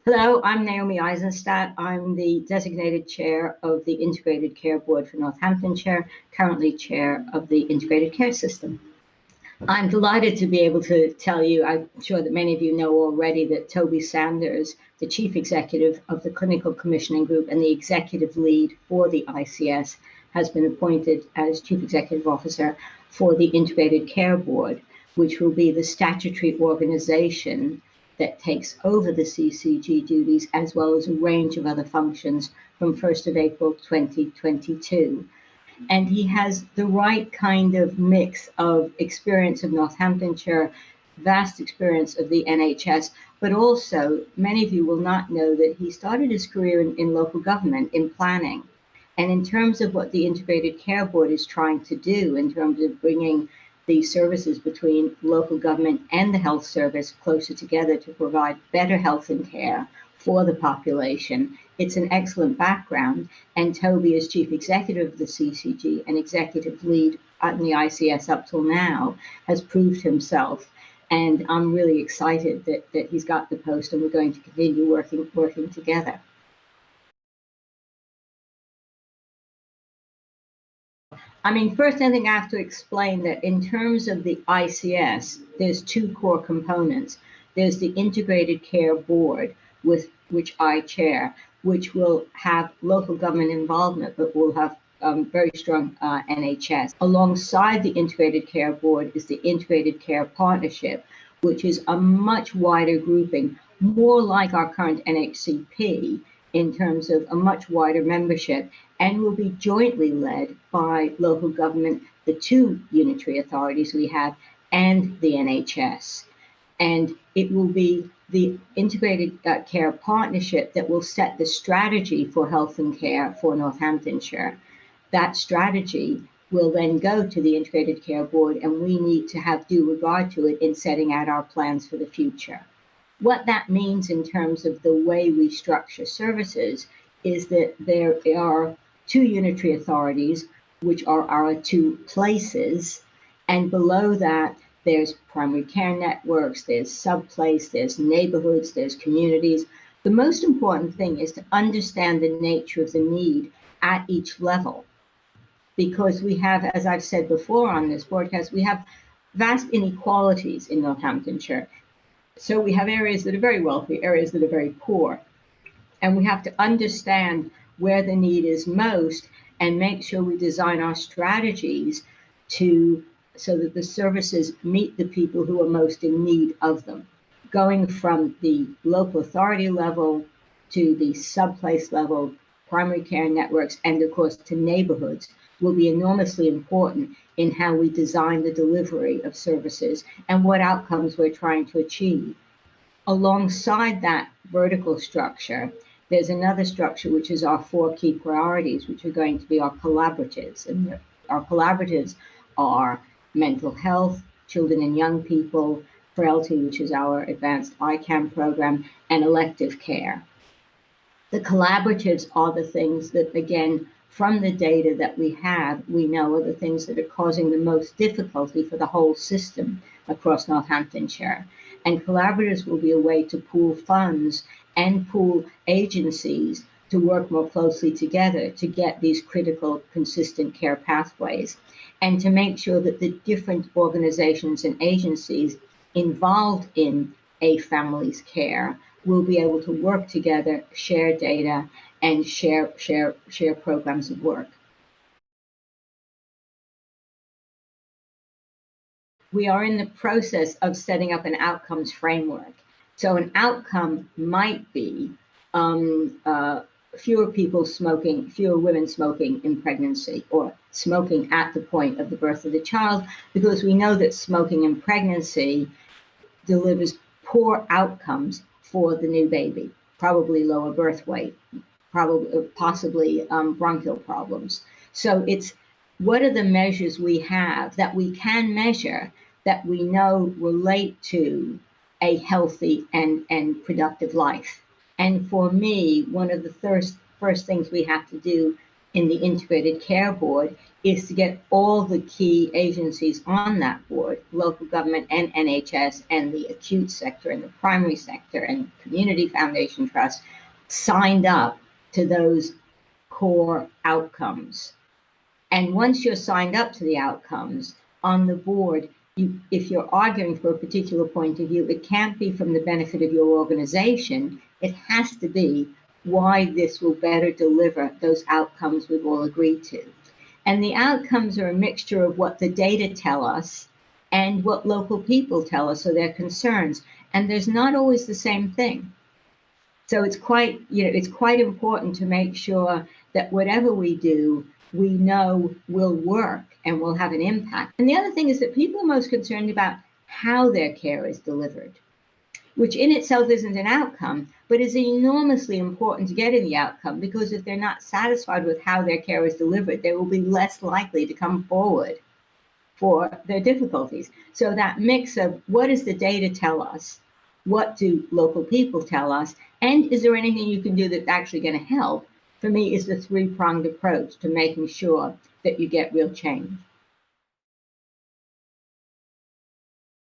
Hello, I'm Naomi Eisenstadt. I'm the designated chair of the Integrated Care Board for Northamptonshire, currently chair of the Integrated Care System. I'm delighted to be able to tell you, I'm sure that many of you know already, that Toby Sanders, the Chief Executive of the Clinical Commissioning Group and the Executive Lead for the ICS, has been appointed as Chief Executive Officer for the Integrated Care Board, which will be the statutory organization that takes over the CCG duties, as well as a range of other functions from 1st of April 2022. And he has the right kind of mix of experience of Northamptonshire, vast experience of the NHS, but also many of you will not know that he started his career in local government, in planning. And in terms of what the Integrated Care Board is trying to do in terms of bringing the services between local government and the health service closer together to provide better health and care for the population, it's an excellent background. And Toby, as Chief Executive of the CCG and Executive Lead at the ICS up till now, has proved himself. And I'm really excited that he's got the post, and we're going to continue working together. I mean, first, I think I have to explain that in terms of the ICS, there's two core components. There's the Integrated Care Board, with which I chair, which will have local government involvement, but will have very strong NHS. Alongside the Integrated Care Board is the Integrated Care Partnership, which is a much wider grouping, more like our current NHCP, in terms of a much wider membership, and will be jointly led by local government, the two unitary authorities we have, and the NHS. And it will be the Integrated Care Partnership that will set the strategy for health and care for Northamptonshire. That strategy will then go to the Integrated Care Board, and we need to have due regard to it in setting out our plans for the future. What that means in terms of the way we structure services is that there are two unitary authorities, which are our two places, and below that there's primary care networks, there's subplace, there's neighborhoods, there's communities. The most important thing is to understand the nature of the need at each level, because we have, as I've said before on this broadcast, we have vast inequalities in Northamptonshire. So we have areas that are very wealthy, areas that are very poor. And we have to understand where the need is most and make sure we design our strategies so that the services meet the people who are most in need of them. Going from the local authority level to the subplace level, primary care networks, and of course to neighborhoods will be enormously important in how we design the delivery of services and what outcomes we're trying to achieve. Alongside that vertical structure, there's another structure, which is our four key priorities, which are going to be our collaboratives. And our collaboratives are mental health, children and young people, frailty, which is our advanced ICAM program, and elective care. The collaboratives are the things that, again, from the data that we have, we know are the things that are causing the most difficulty for the whole system across Northamptonshire. And collaboratives will be a way to pool funds and pool agencies to work more closely together to get these critical, consistent care pathways, and to make sure that the different organizations and agencies involved in a family's care will be able to work together, share data, and share programs of work. We are in the process of setting up an outcomes framework. So an outcome might be fewer women smoking in pregnancy, or smoking at the point of the birth of the child, because we know that smoking in pregnancy delivers poor outcomes for the new baby, probably lower birth weight, possibly bronchial problems. So it's, what are the measures we have that we can measure that we know relate to a healthy and productive life? And for me, one of the first things we have to do in the Integrated Care Board is to get all the key agencies on that board, local government and NHS and the acute sector and the primary sector and community foundation trust, signed up to those core outcomes. And once you're signed up to the outcomes on the board, if you're arguing for a particular point of view, it can't be from the benefit of your organization. It has to be why this will better deliver those outcomes we've all agreed to. And the outcomes are a mixture of what the data tell us and what local people tell us are their concerns. And there's not always the same thing. So it's quite important to make sure that whatever we do, we know will work and will have an impact. And the other thing is that people are most concerned about how their care is delivered, which in itself isn't an outcome, but is enormously important to get in the outcome, because if they're not satisfied with how their care is delivered, they will be less likely to come forward for their difficulties. So that mix of what does the data tell us, what do local people tell us, and is there anything you can do that's actually going to help, for me is the three-pronged approach to making sure that you get real change.